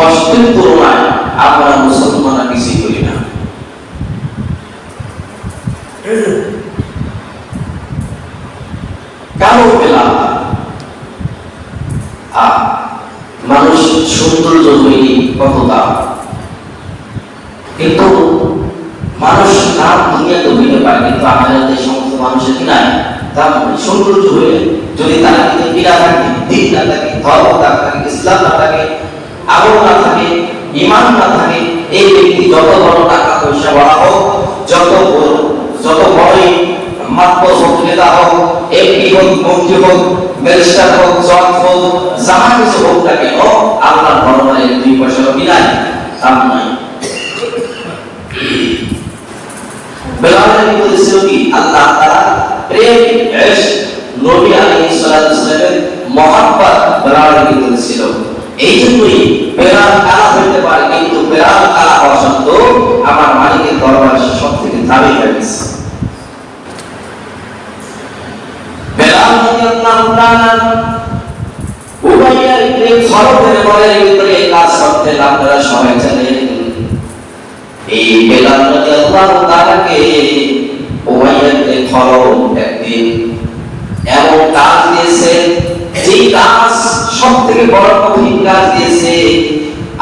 কষ্টের তুলনায় আমরা মুসলমানরা কিছুই করি না। কারো পেলাম মানুষ সৌন্দর্য তৈরি কত দাম, কিন্তু মানুষ নাম দুনিয়াতে হইতে পারে, কিন্তু আখিরাতে সমস্ত মানুষের কি নাই দাম। সৌন্দর্য হয়ে যদি তার কিন্তু পীড়া থাকে, দিন না থাকে, ধর্ম না থাকে, ইসলাম না থাকে, আমল না থাকে, ঈমান না থাকে, এই ব্যক্তি যত বড় টাকা পয়সা বলা হোক, যত বড়ই মাতবর হোক, নেতা হোক, এমপি হোক, মন্ত্রী হোক, ব্যারিস্টার হোক, জজ হোক, যাহা কিছু হোক না কেন, আল্লাহর দরবারে 2 পয়সারও বিলাই দাম নাই। বেলালের ভিতরে ছিল কি আল্লাহ তাআলা প্রেম, ইশক, নবী আলাইহিস সালাতু ওয়াসালামের মহব্বত বেলালের ভিতরে ছিল। এই জন্যই বেলাল কালা হইতে পারে, কিন্তু বেলাল কালা হওয়া সত্ত্বেও আমার মালিকের দরবারে সবথেকে দামি হয়ে গেছে। বেলাল রাদিয়াল্লাহু তাআলা উমাইয়ার প্রেম খরবের বলের ভিতরে কাজ করতে আপনারা সবাই জানেন। এই বেলাল রাদিয়াল্লাহু তাআলাকে উমাইয়ার খরব একদিন এমন কাজ দিয়েছে, যে কাজ সবথেকে বড় কঠিন কাজ দিয়েছে,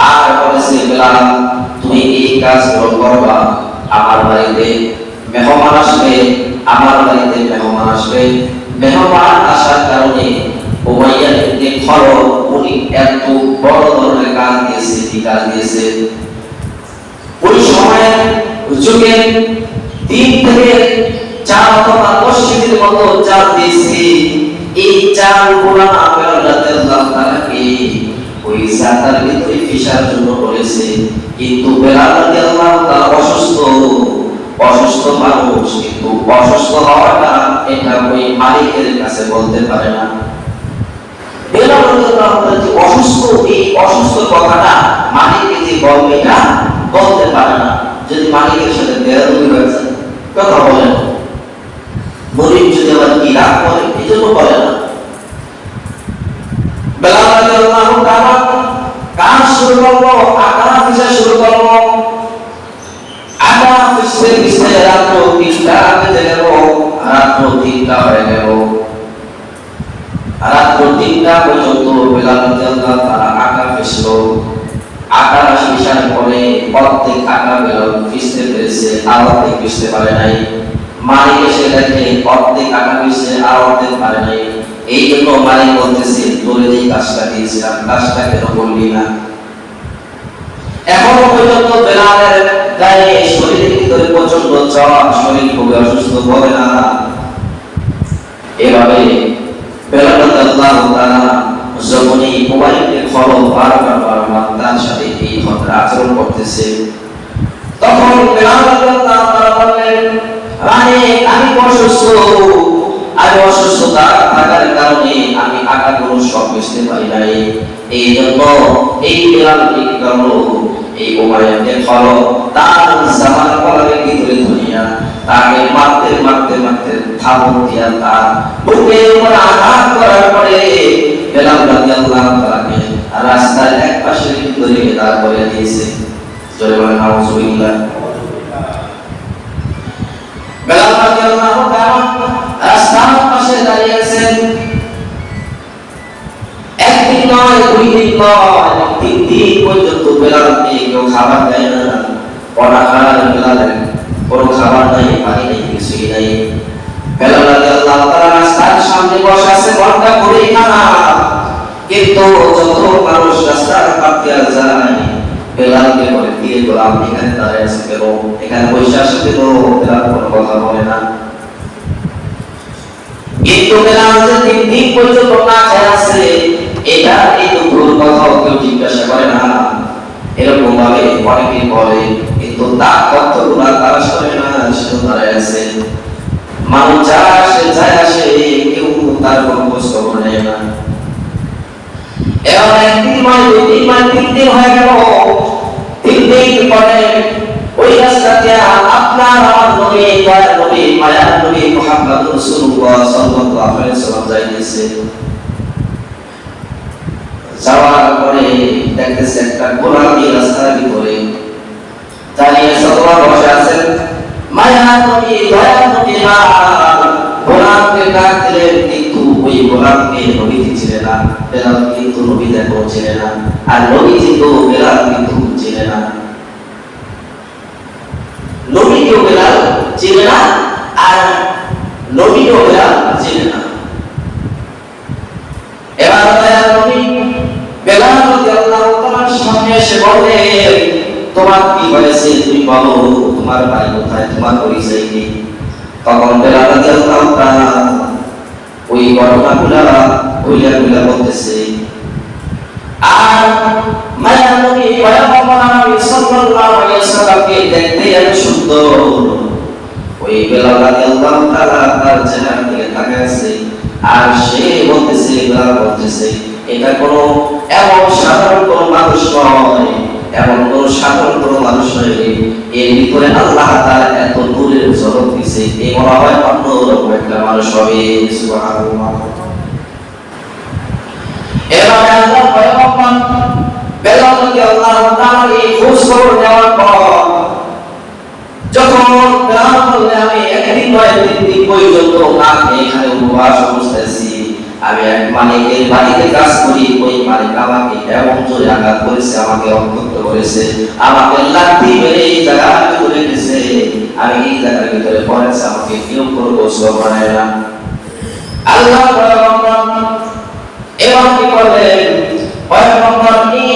আর বলেছে বেলাল তুমি এই কাজ করবা। আমার বাড়িতে মেহমান আসবে, আমার বাড়িতে মেহমান আসবে, মেহমান আসার কারণে উমাইয়া ইবনে খরব উনি এত বড় ধরনের কাজ দিয়েছে, কি কাজ দিয়েছে। ওই সময়ের যুগে 3 থেকে 4 অথবা 10 কেজির মতো চাল দিয়েছে। এই চালগুলো বেলাল রাদিয়াল্লাহু তাআলাকে ওই জাকার ভিতরে ফিসার জন্য বলেছে, কিন্তু বেলাল রাদিয়াল্লাহু তাআলা অসুস্থ মানুষ, কিন্তু অসুস্থ হওয়াটা এটা ওই মালিকের কাছে বলতে পারে না। বেলাল রাদিয়াল্লাহু তাআলা যে অসুস্থ, এই অসুস্থ কথাটা মালিককে যে বলবে এটা বলতে পারে না। যদি মালিকের সাথে বেয়াদবি হয়েছে কথা বলেন, মুরিদ যদি আবার কি রাগ করে এই জন্য বলে না। বেলাল রাদিয়াল্লাহু তাআলা কাজ শুরু করলো, আটা পিষা শুরু করলো। আটা পিষতে পিষতে রাত 3টা বেজে গেল, রাত 3টা হয়ে গেল। রাত 3টা পর্যন্ত বেলাল রাদিয়াল্লাহু তাআলা আটা পিষলো। আটা পিষার পরে প্রত্যেক আটা বেলাল পিষতে পেরেছে, আর অর্ধেক পিষতে পারে নাই। মালিক এসে দেখে অর্ধেক আটা পিষতে, আর অর্ধেক পারে নাই। এই জন্য মালিক বলতেছে তোরে যে কাজটা দিয়েছিলাম কাজটা কেন করলি না। এখনো পর্যন্ত বেলালের গায়ে শরীরের ভিতরে প্রচন্ড জ্বর, শরীর খুবই অসুস্থ, বলে না। এভাবে বেলাল রাদিয়াল্লাহু তাআলা যখনই উমাইয়াকে খবর বারবার তার সাথে এই ধরনের আচরণ করতেছে, তখন বেলাল রাদিয়াল্লাহু তাআলা বললেন, রানী আমি অসুস্থতা থাকার কারণে আমি আটাগুলো সব বুঝতে পারি নাই। এই জন্য এই বেলাল কি করলো, এই উমাইয়াকে খবর তার জামার কলারের ভিতরে ধরিয়া তাকে মারতে মারতে মারতে থাপড় দিয়া তার বুকের উপর আঘাত করার পরে বেলাল রাদিয়াল্লাহু তাআলাকে রাস্তার এক পাশে ভিতরে দাঁড় করিয়ে দিয়েছে। জোরে বলেন নাউজুবিল্লাহ। বেলাল রাদিয়াল্লাহু তাআলা রাস্তার পাশে দাঁড়িয়ে আছেন। একদিন নয়, 2 দিন নয়, 3 দিন পর্যন্ত বেলালকে কেউ খাবার দেয় না। অনাহার বেলালের কোনো খাবার নাই, পানি নেই, কিছুই নাই। বেলাল রাদিয়াল্লাহু তাআলা রাস্তার সামনে বসে আছে, ঘন্টা ঘুরে খানা, কিন্তু যত মানুষ রাস্তার পার দিয়ে যায় বেলালকে বলে দিয়ে গোলাম এখানে দাঁড়িয়ে আছে কেন, এখানে বসে আছে কেন, বেলাল কোনো কথা বলে না। কিন্তু বেলাল যে 3 দিন পর্যন্ত না খেয়ে আছে, এটা এই দুপুর কথা কেউ জিজ্ঞাসা করে না। এরকম ভাবে অনেকে বলে, কিন্তু তার কতগুলো তারা শোনে না, সে দাঁড়িয়ে আছে। মানুষ যায় আসে, কেউ তার কোনো খোঁজ খবর নেয় না। এবার 1 দিন নয়, 2 দিন নয়, 3 দিন হয়ে গেল। 3 দিন পরে ওই রাস্তাতে আপনার আমার নবী, দয়ার নবী, মায়ার নবী মুহাম্মদ রাসূলুল্লাহ সাল্লাল্লাহু আলাইহি ওয়াসাল্লাম যাইতেছে। যাওয়ার পরে দেখতেছে একটা গোলামি রাস্তার ভিতরে দাঁড়িয়ে সবার বসে আছেন। মায়া নবী দয়া নবী না গোলামকে ডাক দিলেন, কিন্তু ওই গোলামকে নবী ছিলেন না, বেলাল কিন্তু নবী দেখো ছিলেন না, আর নবী কিন্তু বেলাল কিন্তু ছিলেন না। নবীকেও বেলাল চিনে না, আর নবীও বেলাল চিনে না। এবার দয়াল নবী বেলাল রাদিয়াল্লাহু তাআলার সামনে এসে বললেন, তোমার কি হয়েছে তুমি বলো, তোমার ভাই কোথায়, তোমার পরিচয় কি? তখন বেলাল রাদিয়াল্লাহু তাআলা ওই ঘটনাগুলো কইলা বলতেছে। আর মায়া নবী পয়গম্বর নবী সাল্লাল্লাহু আলাইহি ওয়াসাল্লামকে দেখতে এত সুন্দর, ওই বেলাল রাদিয়াল্লাহু তাআলা তার চেহারা দিকে তাকিয়ে আছে। আর সে বলতেছে, বেলাল বলতেছে, এটা কোনো এমন সাধারণ কোনো মানুষ নয়, এমন কোনো সাধারণ কোনো মানুষ নয়, এর ভিতরে আল্লাহ তাআলা এত নূরের ঝলক দিয়েছে, এই মনে হয় অন্য রকম একটা মানুষ হবে। সুবহানাল্লাহ। এবার আল্লাহ পয়গম্বর বেলাল রাদিয়াল্লাহু তাআলা এই খোঁজ খবর নেওয়ার পর যখন বেলাল বললে, আমি একদিন নয় 3 দিন পর্যন্ত না খেয়ে এখানে উপবাস অবস্থায়, আমি এক মালিকের বাড়িতে কাজ করি, ওই মালিক আমাকে এমন জোরে আঘাত করেছে, আমাকে অক্ষত করেছে, আমাকে লাঠি মেরে এই জায়গার ভিতরে রেখেছে, আমি এই জায়গার ভিতরে পড়েছে, আমাকে কেউ কোনো গোসল করায় না। আল্লাহ পয়গম্বর এবার কি করলেন, পয়গম্বর এই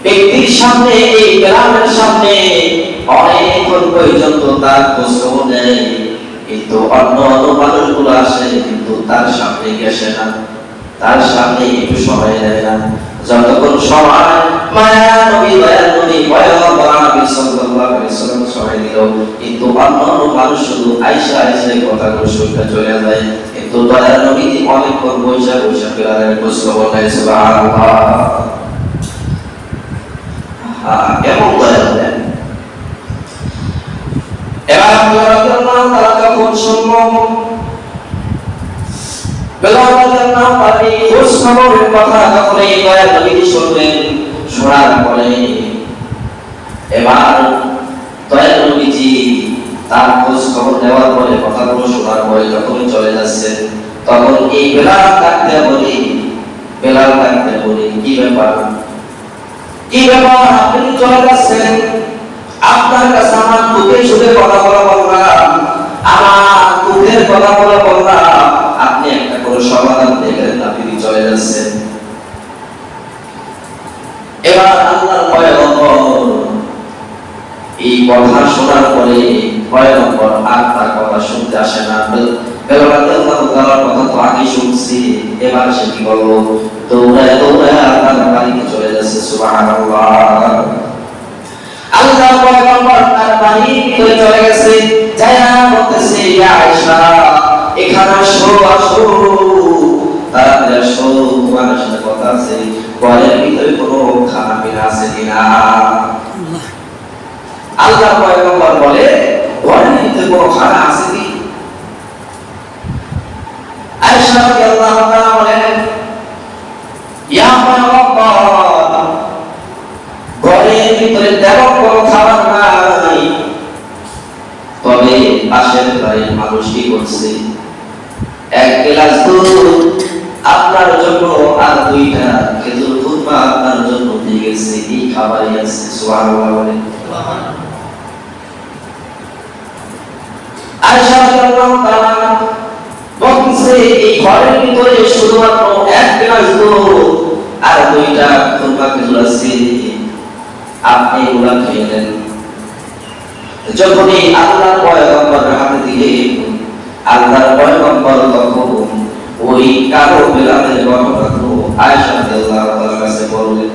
ব্যক্তির সামনে, এই বেলালের সামনে অনেকক্ষণ পর্যন্ত তার খোঁজ খবর নেয়, কিন্তু অন্য মানুষগুলো আসে, কিন্তু তার সামনে গেছে না, তার সামনে একটু সময় নেয় না। যতক্ষণ সময় মায়া নবী দয়া নবী পয়গম্বর নবী সাল্লাল্লাহু আলাইহি ওয়াসাল্লাম সময় দিল, কিন্তু অন্য মানুষ শুধু আয়েশা কথাগুলো শুনতে চলে যায়, কিন্তু দয়া নবী অনেকক্ষণ বৈশা বেলালের খোঁজ খবর নেয়। সুবহানাল্লাহ। কেমন দয়া দেন। এবার বেলাল রাদিয়াল্লাহু তাআলা যখন শুনলেন, বেলাল রাদিয়াল্লাহু তাআলা খোঁজ খবরের কথা যখন এই দয়ার নবী শুনলেন, শোনার পরে এবার দয়ার নবীজি তার খোঁজ খবর নেওয়ার পরে, কথাগুলো শোনার পরে যখন চলে যাচ্ছেন, তখন এই বেলাল ডাকতে বলি, কি ব্যাপার, কি ব্যাপার, আপনি চলে যাচ্ছেন? আপনার কাছে আমার দুঃখের সুখে কথা বললাম, আমার দুঃখের কথা বললাম, আপনি একটা কোনো সমাধান দেখলেন, আপনি চলে যাচ্ছেন। এবার আল্লাহর পয়গম্বর এই কথা শোনার পরে পয়গম্বর আর তার কথা শুনতে আসে না। বেলাল রাদিয়াল্লাহু তাআলার কথা তো আগে শুনছি, এবার সে কি বলবো, দৌড়ায় তার বাড়িতে চলে যাচ্ছে। সুবহানাল্লাহ। আল্লাহ পয়গম্বর তার বাড়ির ভিতরে চলে গেছে, যায়া বলতেছে, ইয়া আয়েশা এখানে আসো, তাড়াতাড়ি আসো, তোমার সাথে কথা আছে, ঘরের ভিতরে কোনো খানা পিনা আছে কিনা। আল্লাহ পয়গম্বর বলে, ঘরের ভিতরে কোনো খানা আছে কি? আয়েশা রাদিয়াল্লাহু তাআলা বলেন, ইয়া পয়গম্বর ঘরের ভিতরে তেমন কোনো খাবার নাই, তবে পাশের বাড়ির মানুষ কি করছে, 1 গ্লাস দুধ আপনার জন্য আর 2টা খেজুর খুরমা আপনার জন্য দিয়ে গেছে, এই খাবারই আছে। সুবহানাল্লাহ বলেন। আয়েশা রাদিয়াল্লাহু তাআলা বলছে, এই ঘরের ভিতরে শুধুমাত্র 1 গ্লাস দুধ আর 2টা খুরমা খেজুর আছে, আপনি ওগুলা খেয়ে নেন। যখনই আল্লাহর পয়গম্বর হাতে দিলেন, আল্লাহর পয়গম্বর তখন ওই কালো বেলালের ঘটনাগুলো আয়েশা রাদিয়াল্লাহু তাআলার কাছে বললেন।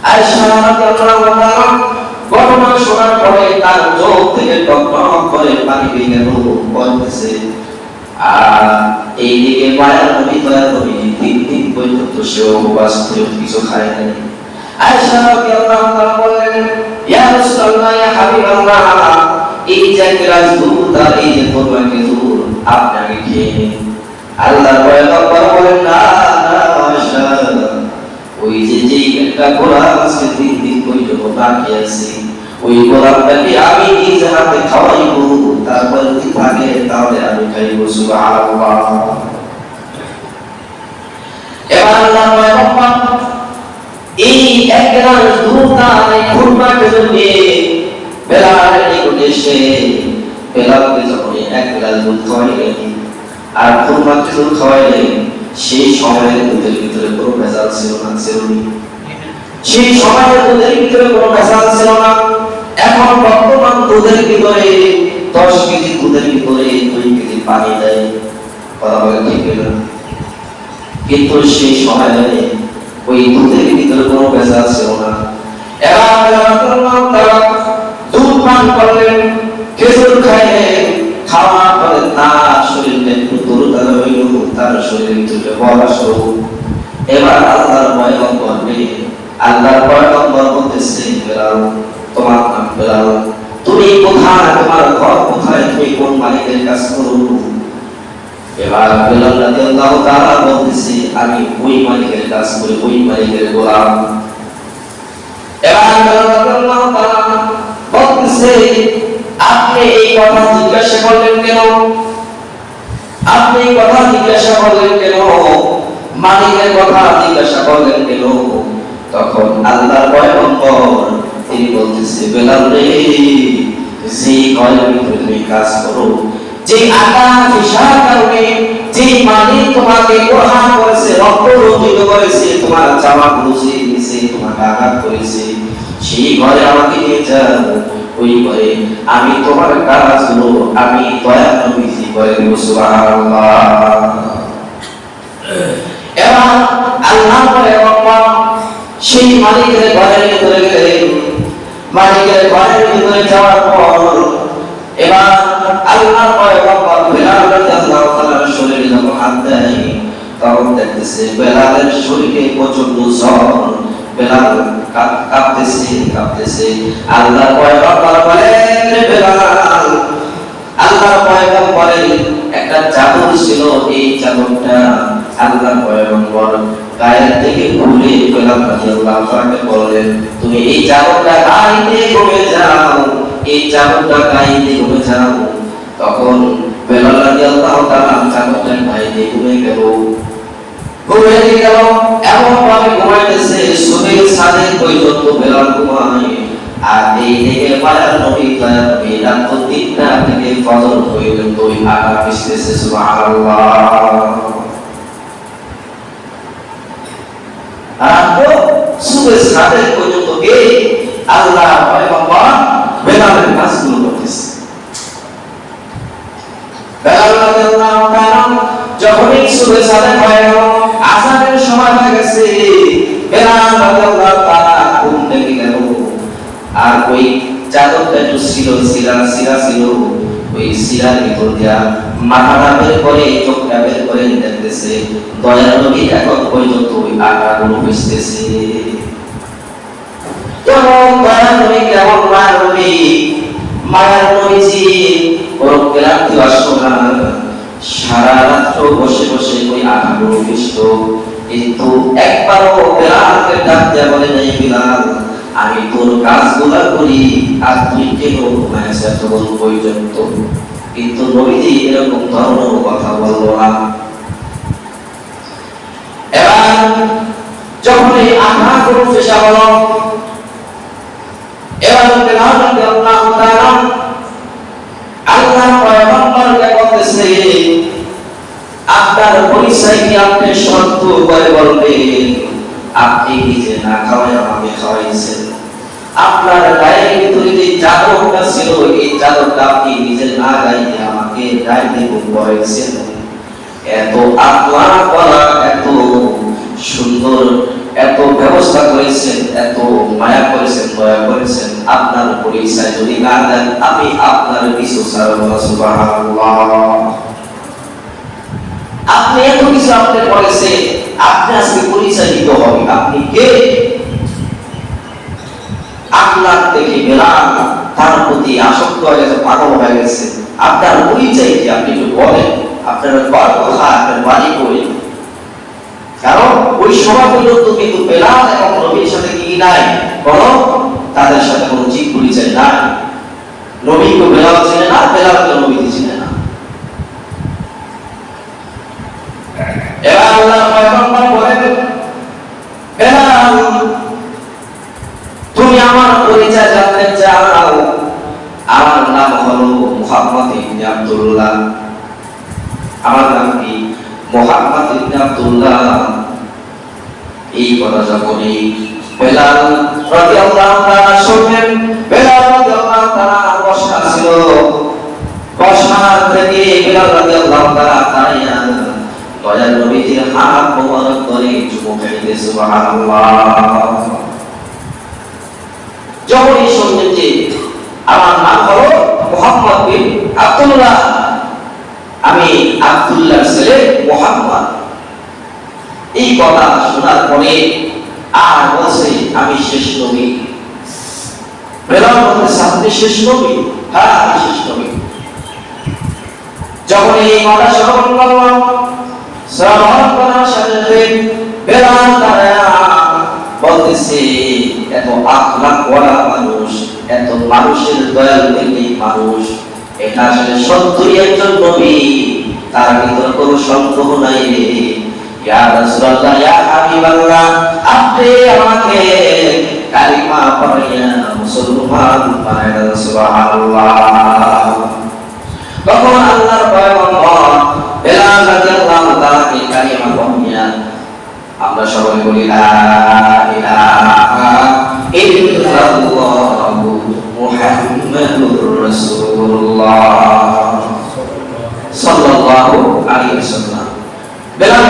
আয়েশা রাদিয়াল্লাহু তাআলা ঘটনা শোনার পরে তার চোখ থেকে টকটক করে পানি বেরিয়ে গেল, বলতেছে। আর এইদিকে মায়ার নবী দয়ার নবী 3 দিন পর্যন্ত সে উপবাস করে কিছু খায় নাই। আয়েশা রাদিয়াল্লাহু তাআলা বললেন, ইয়া রাসূলুল্লাহ, ইয়া হাবিবাল্লাহ, এই যে গ্লাস দুধ আর এই যে খুরমা খেজুর আপনি আগে খেয়ে নিন। আল্লাহর পয়গম্বর বলেন, না আয়েশা, ওই যে একটা গোলাম আজকে 3 দিন পর্যন্ত বাকি আছে, ওই গোলামটাকে আমি নিজ হাতে খাওয়াইবো, তারপরে যদি থাকে তাহলে আমি খাইবো। সুবহানাল্লাহ। এবার আল্লাহ পয়গম্বর এই এক গ্লাস দুধ আর এই খুরমাকে নিয়ে বেলালের নিকটে এসে বেলালকে যখন এক গ্লাস দুধ খাওয়াইলেন আর খুরমাকে দুধ খাওয়াইলেন, সেই সময়ের দুধের ভিতরে কোনো ভেজাল ছিল না, সেই সময়ের দুধের ভিতরে কোনো ভেজাল ছিল না। এখন বর্তমান দুধের ভিতরে 10 কেজি দুধের ভিতরে 2 কেজি পানি দেয়, কথা বলে ঠিক না? কিন্তু সেই সময়ে ওই দুধের ভিতরে কোনো ভেজাল ছিল না। এবার দুধ পান করলেন, খেজুর খাইলেন, খাওয়ার পরে তার শরীরে একটু তরুতাজা হইল, তার শরীরে একটু বল আসলো। এবার আল্লাহর পয়গম্বর বলতেছে, বেলাল, তোমার নাম বেলাল, তুমি কোথায়, তোমার ঘর কোথায়, তুমি কোন মালিকের কাজ করো? এবার বেলাল রাদিয়াল্লাহু তাআলা বলতেছে, আমি ওই মালিকের কাজ করি, ওই মালিকের গোলাম। এবার বেলাল রাদিয়াল্লাহু তাআলা বলতেছে, আপনি এই কথা জিজ্ঞাসা করলেন কেন? আপনি এই কথা জিজ্ঞাসা করলেন কেন? মালিকের কথা জিজ্ঞাসা করলেন কেন? তখন আল্লাহর পয়গম্বর তিনি বলতেছে, বেলাল রে, যে ঘরের ভিতরে তুমি কাজ করো, যে আকাশ ফিসার কারণে যে মালিক তোমাকে গ্রহণ করেছে, রক্ত রঞ্জিত করেছে, তোমার জামা খুলে দিয়েছে, তোমাকে আঘাত করেছে, সেই ঘরে আমাকে নিয়ে যাও। ওই ঘরে আমি তোমার কাজগুলো আমি দয়া নবীজি করে দেব। সুবহানাল্লাহ। এবার আল্লাহ পয়গম্বর সেই মালিকের ঘরের ভিতরে গেলেন। মালিকের ঘরের ভিতরে যাওয়ার পর এবার আল্লাহ পয়গম্বর বেলাল রাদিয়াল্লাহু তাআলার শরীরে যখন হাত দেয়, তখন দেখতেছে বেলালের শরীরে প্রচন্ড জ্বর, বেলাল কাঁপতেছে। আল্লাহ পয়গম্বর বলেন, বেলাল, আল্লাহ পয়গম্বরের একটা চাদর ছিল, এই চাদরটা আল্লাহ পয়গম্বর গায়ের থেকে খুলে বেলাল রাদিয়াল্লাহু তাআলাকে বললেন, তুমি এই চাদরটা গায়ে দিয়ে ঘুমে যাও, এই চাদরটা গায়ে দিয়ে ঘুমে যাও। তখন বেলাল রাদিয়াল্লাহু তাআলা চাদরটা গায়ে দিয়ে ঘুমে গেল। এমন ভাবে ঘুমাইতেছে, সুবহের সাদেক পর্যন্ত বেলাল ঘুমায়। আর এই থেকে মায়ার নবী রাত 3টা থেকে ফজর পর্যন্ত ওই আকাশ ভিজতেছে। সুবহানাল্লাহ। আর সুবহের সাদেক পর্যন্ত এই আল্লাহ পয়গম্বর বেলালের কাজগুলো করতেছে। বেলাল রাদিয়াল্লাহু তাআলা যখনই সুবহের সাদেক হয়ে গেল, আযানের সময় হয়ে গেছে, বেলাল রাদিয়াল্লাহু তাআলা ঘুম থেকে গেল। আর ওই চাদরটা একটু সিরা ছিল, ওই সিরার ভিতর দিয়া মাথাটা বের করে, চোখটা বের করে দেখতেছে দয়ার নবী এখন পর্যন্ত ওই আকাগুলো ভিজতেছে। কেমন দয়ার নবী, কেমন মায়ার নবী, মায়ার নবীজি ওর ক্লান্তি আসলো না, সারা রাত্র বসে বসে ওই আকাগুলো ভিজত, কিন্তু একবারও বেলালকে ডাক দেয়া বলে নাই, বেলাল, আমি তোর কাজগুলা করি আর তুই কেন ঘুমাইছ এতক্ষণ পর্যন্ত? কিন্তু নবীজি এরকম ধরনের কথা বললো না। এবার যখন এই আঘাতগুলো ফেসা হলো, এবার বেলাল রাদিয়াল্লাহু তাআলা আল্লাহ পয়গম্বরকে বলতেছে, আপনার পরিচয় কি আপনি সত্য করে বলবেন? আপনি নিজে না খাওয়াই আমাকে খাওয়াইছেন। আপনার গায়ের ভিতরে যে চাদরটা ছিল, এই চাদরটা আপনি নিজে না গাইতে আমাকে গাইতে পরাইছেন। এত আপনার করা, এত সুন্দর, এত ব্যবস্থা করেছেন, এত মায়া করেছেন, দয়া করেছেন, আপনার পরিচয় যদি না দেন আমি আপনার কিছু ছাড়ব না। সুবহানাল্লাহ। আপনি এত কিছু আপনি করেছেন, আপনি আজকে পরিচয় দিতে হবে, আপনি কে? আপনার দেখে বেলাল তার প্রতি আসক্ত হয়ে গেছে, পাগল হয়ে গেছে। আপনার পরিচয় কি আপনি একটু বলেন, আপনার ঘর কোথায়, আপনার বাড়ি কই? কারণ ওই সময় পর্যন্ত কিন্তু বেলাল এবং নবীর সাথে কি নাই, কোনো তাদের সাথে কোনো চিট পরিচয় নাই। নবীকে বেলাল চিনে না, বেলালকে নবী চিনে না। এবার আল্লাহ পয়গম্বর বলেন, বেলাল তুমি আমার পরিচয় জানতে চাও? আমার নাম হলো মুহাম্মদ ইবনে আব্দুল্লাহ। আমার নাম কি? মুহাম্মদ ইবনে আব্দুল্লাহ। এই কথা যখনই বেলাল রাদিয়াল্লাহু তাআলা শুনলেন, বেলাল রাদিয়াল্লাহু তাআলা বসা ছিল, বসা থেকে বেলাল রাদিয়াল্লাহু তাআলা দাঁড়িয়ে দয়ার নবীজির হাত মোবারক ধরে চুমু খেয়ে সুবহানাল্লাহ। যখনই শুনলেন যে আমার নাম হলো মুহাম্মদ বিন আব্দুল্লাহ, আমি আব্দুল্লাহর ছেলে মুহাম্মদ, এই কথা শোনার পরে আর বলছে আমি শেষ নবী। বেলাল বলতেছে আপনি শেষ নবী? হ্যাঁ আমি শেষ নবী। যখন এই কথা শ্রবণ করলাম, শ্রবণ করার সাথে সাথে বেলাল তারা বলতেছে এত আখলাক ওয়ালা মানুষ, এত মানুষের দয়াল প্রেমী মানুষ, এটা আসলে সত্যই একজন নবী, তার ভিতর কোনো সন্দেহ নাই রে। ইয়া রাসূলুল্লাহ, ইয়া হাবিবাল্লাহ, আপনি আমাকে কালিমা পড়িয়া মুসলমান বানায় দেন সুবহানাল্লাহ। তখন আল্লাহর পয়গম্বর বেলাল রাদিয়াল্লাহু তাআলা কালিমা পড়িয়া, আমরা সবাই বলি লা ইলাহা ইল্লাল্লাহ মুহাম্মাদুর রাসূলুল্লাহ সাল্লাল্লাহু আলাইহি ওয়াসাল্লাম। বেলাল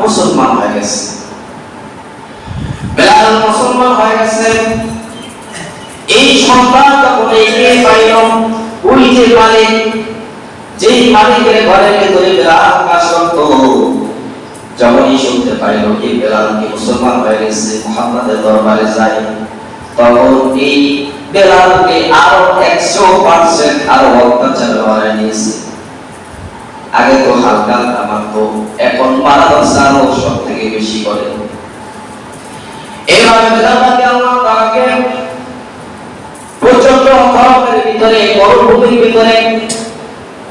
মুসলমান হয়ে গেছে। বেলাল মুসলমান হয়ে গেছে। এই সংবাদ যখন এগিয়ে পাইল, ওই যে মালিক, যেই মালিকের ঘরের ভেতরে বেলাল কাজ করত, যখনই শুনতে পাইল এই বেলাল কি মুসলমান হয়ে গেছে, মুহাম্মাদের দরবারে যায়, তখন এই বেলালকে আরো 100% আরো অত্যাচার করা নিয়েছে। আগে তো হালকা হালকা মারতো, এখন মারার সারও সব থেকে বেশি করে। এবার বেলালকে আল্লাহ তাআলাকে প্রচন্ড গরমের ভিতরে, মরুভূমির ভিতরে,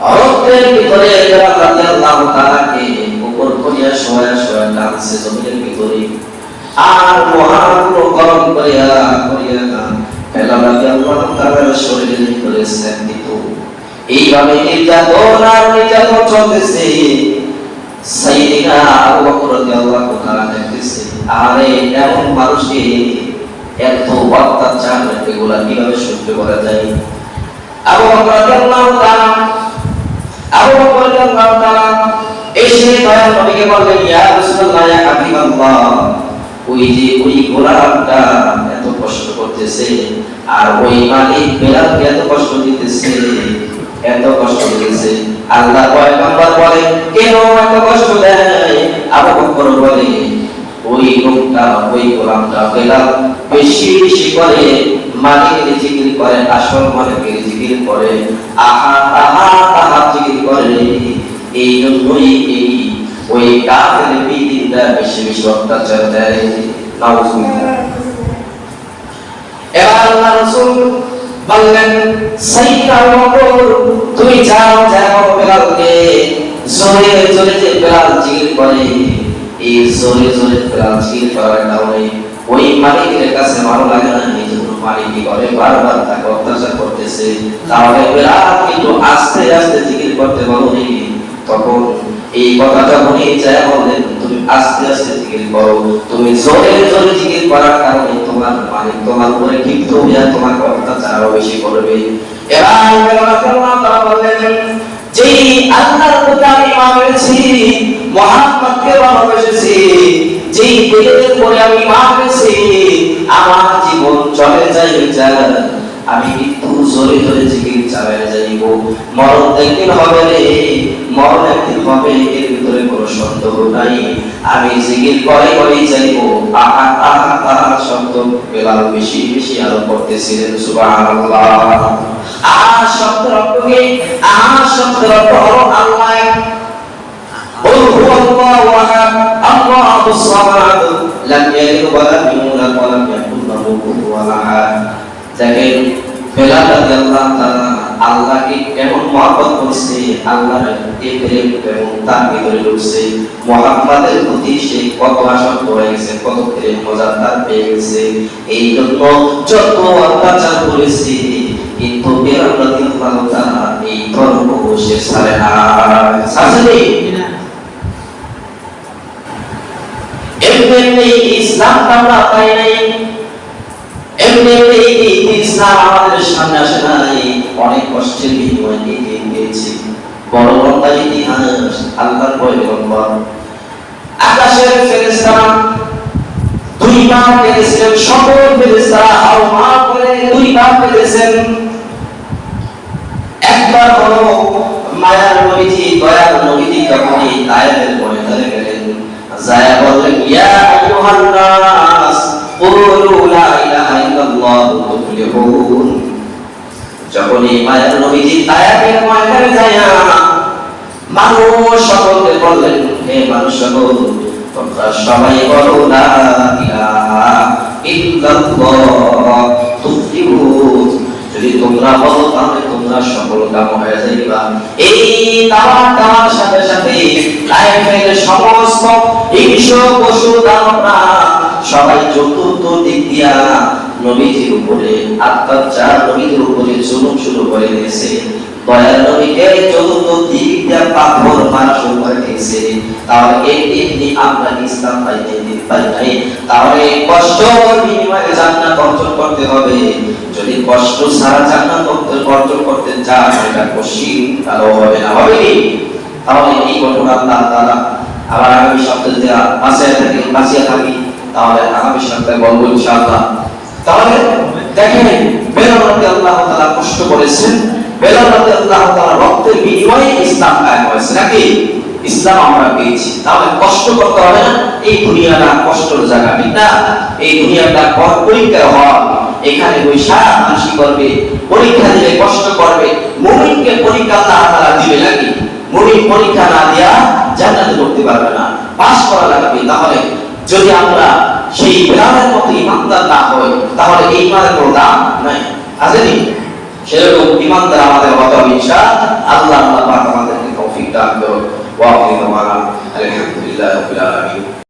অরণ্যের ভিতরে বেলাল রাদিয়াল্লাহু তাআলাকে উপর করিয়া শোয়া শোয়া নামছে জমিনের ভিতরে, আর মহান গরম করিয়া করিয়া বেলাল রাদিয়াল্লাহু তাআলার শরীরের ভিতরে সেক দিত। এইভাবে নির্যাতন আর নির্যাতন চলতেছে। সাইয়েদনা আবু বকর রাদিয়াল্লাহু তাআলা দেখতেছে, আরে এমন মানুষকে এত অত্যাচার এগুলা কিভাবে সহ্য করা যায়। আবু বকর রাদিয়াল্লাহু তাআলা এসে দয়াল নবীকে বললেন, ইয়া রাসূলুল্লাহ, ইয়া হাবিবাল্লাহ, ওই যে ওই গোলামটা এত কষ্ট করতেছে, আর ওই মালিক বেলালকে এত কষ্ট দিতেছে, এত কষ্ট দিতেছে। আল্লাহ পয়গম্বর বলে, কেন এত কষ্ট দেয়? আবু বকর বলে, ওই লোকটা, ওই গোলামটা বেলাল বেশি বেশি করে মালিকের জিকির করে, আসল মালিকের জিকির করে, আহা আহা আহা জিকির করে, এই জন্যই এই ওই কাফের বিদিনটা বেশি বেশি অত্যাচার দেয়। নাউজুবিল্লাহ। এবার আল্লাহ রাসূল বললেন, সাইয়েদনা আবু বকর, তুমি যাও যাও বেলালকে জোরে জোরে যে বেলাল জিকির করে, এই জোরে জোরে বেলাল জিকির করার কারণে ওই মালিকের কাছে ভালো লাগে না, এই জন্য মালিক কি করে বারবার তাকে অত্যাচার করতেছে। তাহলে বেলাল কিন্তু আস্তে আস্তে জিকির করতে বলো। তখন এই কথা যখনই যায় বলেন, তুমি আস্তে আস্তে জিকির করো, তুমি জোরে জোরে জিকির করার কারণে তোমার মালিক তোমার উপরে ক্ষিপ্ত হইয়া তোমাকে অত্যাচার আরো বেশি করবে। এবার বেলাল রাদিয়াল্লাহু তাআলা বললেন, যেই আল্লাহর প্রতি আমি ঈমান এনেছি, মুহাম্মদকে ভালোবেসেছি, যেই দিলের পরে আমি ঈমান এনেছি, আমার জীবন চলে যায়, আমি একটু জোরে জোরে জিকির চালায় যাইব, মরণ একদিন হবে রে, মরণ একদিন হবে, এর ভিতরে কোনো সন্দেহ নাই। আমি জিকির করে করেই যাইব। আহা আহা আহা শব্দ বেলাল বেশি বেশি আরো করতেছিলেন। সুবহানাল্লাহ। আহা শব্দের অর্থ কি? আহা শব্দের অর্থ হলো আল্লাহ এক। বল হুয়াল্লাহু আহাদ, আল্লাহুস সামাদ লাম ইয়ালিদ ওয়া লাম ইউলাদ ওয়া লাম ইয়াকুল লাহু কুফুওয়ান আহাদ। দেখেন বেলাল রাদিয়াল্লাহু তাআলা আল্লাহকে কেমন মহব্বত করছে, আল্লাহর এই প্রেম কেমন তার ভিতরে ঢুকছে, মুহাম্মাদের প্রতি সে কত আসক্ত হয়ে গেছে, কত প্রেম মজা তার পেয়ে গেছে। এই জন্য যত অত্যাচার করেছে কিন্তু বেলাল রাদিয়াল্লাহু তাআলা এই ধর্ম সে ছাড়ে না। ছাড়েনি এমনি ইসলাম আমরা পাই নাই, এমনি ইসলাম আমাদের সামনে আসে নাই, অনেক কষ্টের বিনিময়ে এগিয়ে গিয়েছি। বড় লম্বা ইতিহাস, আল্লাহর ভয় লম্বা। আকাশের ফেরেশতারা দুইবার পেরেছেন, সকল ফেরেশতারা হাওয়া করে দুইবার পেরেছেন। একবার হলো মায়ার নবীজি, দয়ার নবীজি যখন এই আয়াতের ময়দানে গেলেন, যায়া বললেন ইয়া আইয়ুহান নাস কুলু লা ইলাহা ইল্লাল্লাহু তুফলিহুন। যখন এই মায়ার নবীজি আয়াতের ময়দানে যায়া মানুষ সকলকে বললেন, হে মানুষ সকল, তোমরা সবাই বলো লা ইলাহা ইল্লাল্লাহ তুফলিহুন। যদি তোমরা বলো তাহলে তোমরা সফল কাম হয়ে যাইবা। এই দাওয়ার সাথে সাথে লাইফের সমস্ত হিংস্র পশু দানবরা সবাই চতুর্থ দিক দিয়া নবীজির উপরে অত্যাচার, নবীজির উপরে জুলুম শুরু করে দিয়েছে। দয়ার নবীকে চতুর্থ দিক দিয়া পাথর মারা শুরু করে দিয়েছে। তাহলে এই আমরা ইসলাম পাইতে পাই নাই, তাহলে কষ্ট বিনিময়ে জান্নাত অর্জন করতে হবে। যদি কষ্ট ছাড়া জান্নাত অর্জন করতে চান এটা কঠিন, ভালো হবে না, হবে কি? তাহলে এই ঘটনা আল্লাহ তাআলা আবার আগামী সপ্তাহে বাঁচিয়ে থাকি, তাহলে আগামী সপ্তাহে বলবো ইনশাআল্লাহ। তাহলে দেখেন বেলাল রাদিয়াল্লাহু তাআলা কষ্ট করেছেন, বেলাল রাদিয়াল্লাহু তাআলা রক্তের বিনিময়ে ইসলাম কায়েম হয়েছে নাকি? ইসলাম আমরা পেয়েছি। তাহলে কষ্ট করতে হবে না, এই দুনিয়াটা কষ্টের জায়গা, ঠিক না? এই দুনিয়াটা পরীক্ষা হয়, এখানে বৈশা মানুষ করবে, পরীক্ষা দিলে কষ্ট করবে। মুমিনকে পরীক্ষা আল্লাহ তাআলা দিবে নাকি? মুমিন পরীক্ষা না দিয়া জান্নাতে ঢুকতে পারবে না, পাস করা লাগবে। তাহলে যদি আমরা সেই বেলালের মতো ইমানদার না হই তাহলে এই ইমানের কোনো দাম নাই, আছে নি? সেরকম ইমানদার আমাদের হতে হবে ইনশাআল্লাহ। আল্লাহ পাক আমাদেরকে তৌফিক দান করুন। ওয়া আখিরু দাওয়ানা আলহামদুলিল্লাহি রাব্বিল আলামিন।